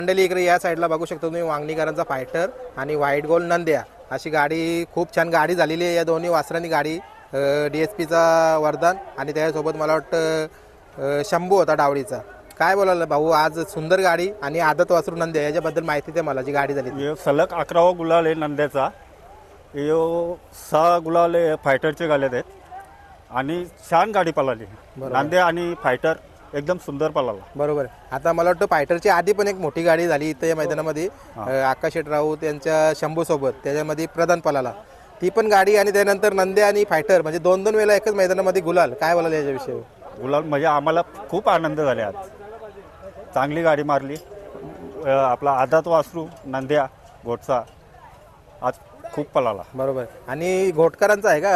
मंडळी इकडे या साईडला बघू शकता तुम्ही वांगणीकरांचा फायटर आणि व्हाईट गोल्ड नंद्या अशी गाडी खूप छान गाडी झालेली आहे। या दोन्ही वासरांनी गाडी DSPचा वरदान आणि त्याच्यासोबत मला वाटतं शंभू होता डावडीचा। काय बोलाल भाऊ, आज सुंदर गाडी आणि आदत वासरू नंद्या याच्याबद्दल माहिती दे मला, जी गाडी झाली। सलग 11वा गुलाल आहे नंद्याचा। यो 6 गुलाल फायटरचे गाले आहेत आणि छान गाडी पळाली। नंद्या आणि फायटर एकदम सुंदर पळाला। बरोबर। आता मला वाटतं फायटरची आधी पण एक मोठी गाडी झाली इथं या मैदानामध्ये, आकाश शेट राऊत यांच्या शंभू सोबत, त्याच्यामध्ये प्रधान पळाला ती पण गाडी, आणि त्यानंतर नंद्या आणि फायटर म्हणजे दोन वेळेला एकच मैदानामध्ये गुलाल। काय बोलाल याच्याविषयी? गुलाल म्हणजे आम्हाला खूप आनंद झाले। आज चांगली गाडी मारली। आपला आदत वासरू नंद्या घोटचा आज खूप पळाला। बरोबर। आणि घोटकरांचा आहे का?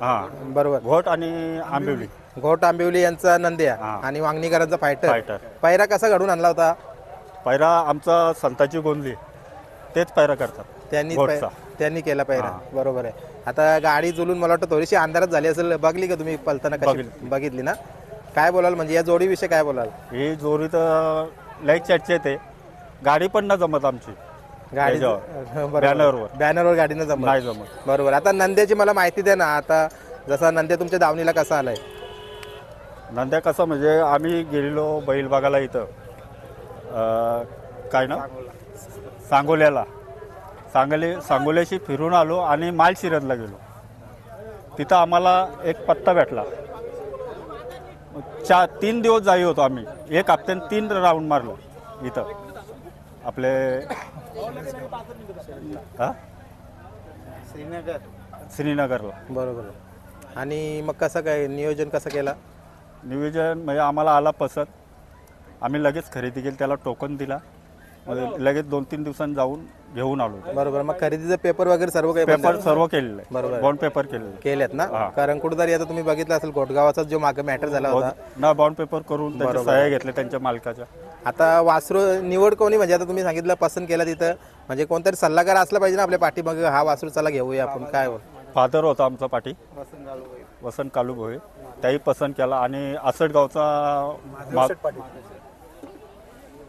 हां बरोबर। घोट आणि आंबिवली, घोट आंबिवली यांचा नंद्या आणि वांगणीकरांचा फायटर। पैरा कसा घडून आणला होता? पैरा आमचा संताची गोंदली तेच पैरा करतात, त्यांनी केला पैरा। बरोबर आहे। आता गाडी जुलून मला वाटतं थोडीशी अंधारात झाली असेल, बघली का तुम्ही पलताना? बघितली ना? काय बोलाल म्हणजे या जोडीविषयी काय बोलाल? ही जोडी तर लय चर्चेत आहे। गाडी पण न जमत आमची गाडी बॅनरवर गाडी न नाही जमत। बरोबर। आता नंद्याची मला माहिती द्या ना, आता जसा नंद्या तुमच्या दावणीला कसा आलाय? नंद्या कसं म्हणजे आम्ही गेलेलो बैल बघायला इथं काय ना सांगोल्याला, सांगोल्याशी फिरून आलो आणि मालशिरदला गेलो। तिथं आम्हाला एक पत्ता भेटला। 3 दिवस जाई होतो आम्ही, एक हप्त्याने 3 राऊंड मारलो इथं आपले श्रीनगरला। बरोबर। आणि मग कसं काय नियोजन कसं केला? नियोजन म्हणजे आम्हाला आला पसंत, आम्ही लगेच खरेदी केली, त्याला टोकन दिला, म्हणजे लगेच 2-3 दिवसांनी जाऊन घेऊन आलो। बरोबर। मग खरेदीचं पेपर वगैरे सर्व काही? पेपर सर्व केलेलं आहे। बरोबर। बॉन्ड पेपर केलेत ना? कारण कुठेतरी आता तुम्ही बघितलं असेल घोटगावाचा जो मागे मॅटर झाला होता ना, बॉन्ड पेपर करून त्याच्या सह्या घेतल्या त्यांच्या मालकाच्या। आता वासरू निवड कोणी, म्हणजे आता तुम्ही सांगितलं पसंत केला, तिथं म्हणजे कोणतरी सल्लागार असला पाहिजे ना आपल्या पाठी, मग हा वासरू चला घेऊया आपण। काय फादर होता आमचा पाठी, वसंत कालूभोये, त्याही पसंत केला आणि आसटगावचा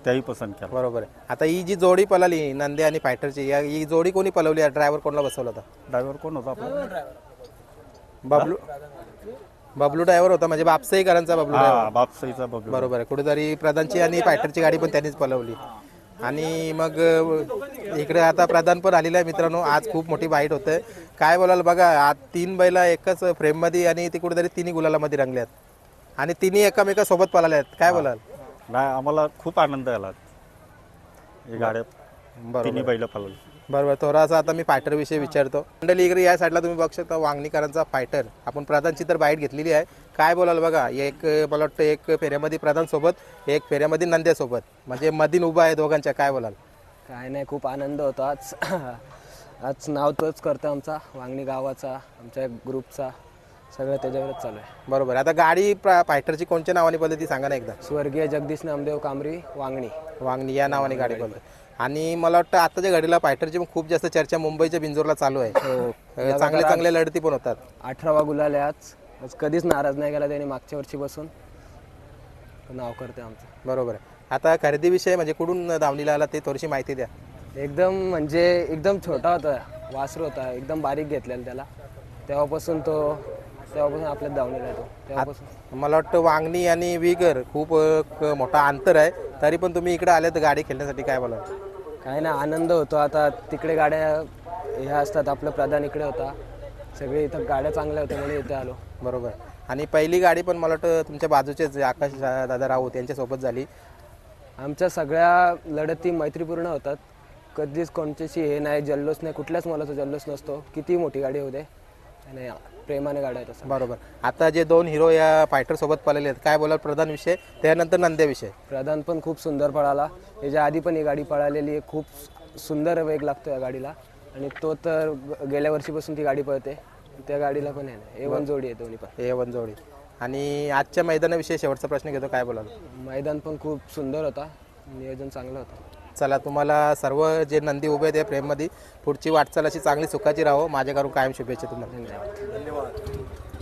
त्याही पसंत केला। बरोबर आहे। आता ही जी जोडी पळाली नंदे आणि फायटरची, ही जोडी कोणी पळवली? ड्रायव्हर कोणाला बसवला होता? ड्रायव्हर कोण होता आपला? बबलू ड्रायव्हर होता, म्हणजे बापसाईकरांचा बबलू ड्रायव्हर। बापसाईचा बबलू। बरोबर आहे। कुठेतरी प्रधानची आणि फायटरची गाडी पण त्यांनीच पळवली। आणि मग इकडे आता प्रधान पण आलेला आहे मित्रांनो। आज खूप मोठी बाईट होते। काय बोलाल बघा, आज 3 बैला एकच फ्रेममध्ये आणि ती कुठेतरी 3 गुलालामध्ये रंगल्यात आणि 3 एकामेकासोबत पळाल्या आहेत। काय बोलाल? नाही, आम्हाला खूप आनंद आला ही गाड्या तिन्ही बैल पळवली। बरोबर। थोडासा आता मी फायटर विषयी विचारतो। मंडळी इकडे या साईडला तुम्ही बघू शकता वांगणीकरांचा फायटर। आपण प्रधानची तर बाईट घेतलेली आहे। काय बोलाल बघा, एक मला वाटतं एक फेऱ्यामध्ये प्रधान सोबत, एक फेऱ्यामध्ये नंद्या सोबत, म्हणजे मधीन उभा आहे दोघांच्या। काय बोलाल? काय नाही, खूप आनंद होतो आज। आज नाव तोच करतो आमचा वांगणी गावाचा, आमच्या ग्रुपचा, सगळं त्याच्यावरच चालू आहे। बरोबर। आता गाडी फायटरची कोणत्या नावाने पद्धती सांगा ना एकदा? स्वर्गीय जगदीश नामदेव कांबरी वांगणी या नावाने गाडी पद्धत। आणि मला वाटतं आताच्या घडीला फायटरची खूप जास्त चर्चा मुंबईच्या बिंजोरला चालू आहे। चांगले लढती पण होतात। 18वा गुलाल आहे आज कधीच नाराज नाही गेला त्याने मागच्या वर्षी बसून, नाव करते आमचं। बरोबर आहे। आता खरेदी विषय म्हणजे कुठून दावणीला आला ते थोडीशी माहिती द्या। एकदम छोटा होता वासरू होता, एकदम बारीक घेतलेला त्याला, तेव्हापासून आपल्या दावणीला येतो तेव्हापासून। मला वाटतं वांगणी आणि विगर खूप मोठा अंतर आहे, तरी पण तुम्ही इकडे आले तर गाडी खेळण्यासाठी। काय बोला? काय ना, आनंद होतो। आता तिकडे गाड्या ह्या असतात, आपलं प्रधान इकडे होता, सगळे इथं गाड्या चांगल्या होत्या म्हणून इथे आलो। बरोबर। आणि पहिली गाडी पण मला वाटतं तुमच्या बाजूचेच आकाश दादा राऊत यांच्यासोबत झाली। आमच्या सगळ्या लढती मैत्रीपूर्ण होतात, कधीच कोणत्याशी हे नाही, जल्लोष नाही, कुठल्याच मुलाचा जल्लोष नसतो, किती मोठी गाडी होते आणि प्रेमाने गाड्या आहेत। बरोबर। आता जे 2 हिरो या फायटर सोबत पळाले आहेत, काय बोलाल प्रधान विषय, त्यानंतर नंद्या विषय? प्रधान पण खूप सुंदर पळाला, याच्या आधी पण ही गाडी पळालेली आहे, खूप सुंदर वेग लागतो या गाडीला, आणि तो तर गेल्या वर्षीपासून ती गाडी पळते, त्या गाडीला पण आहे A1 जोडी आहे, दोन्ही पण A1 जोडी। आणि आजच्या मैदानाविषयी शेवटचा प्रश्न घेतो, काय बोलाल? मैदान पण खूप सुंदर होता, नियोजन चांगलं होतं। चला, तुम्हाला सर्व जे नंदी उभे आहेत या फ्रेममध्ये पुढची वाटचाल अशी चांगली सुखाची राहो, माझ्याकडून कायम शुभेच्छा तुम्हाला। धन्यवाद।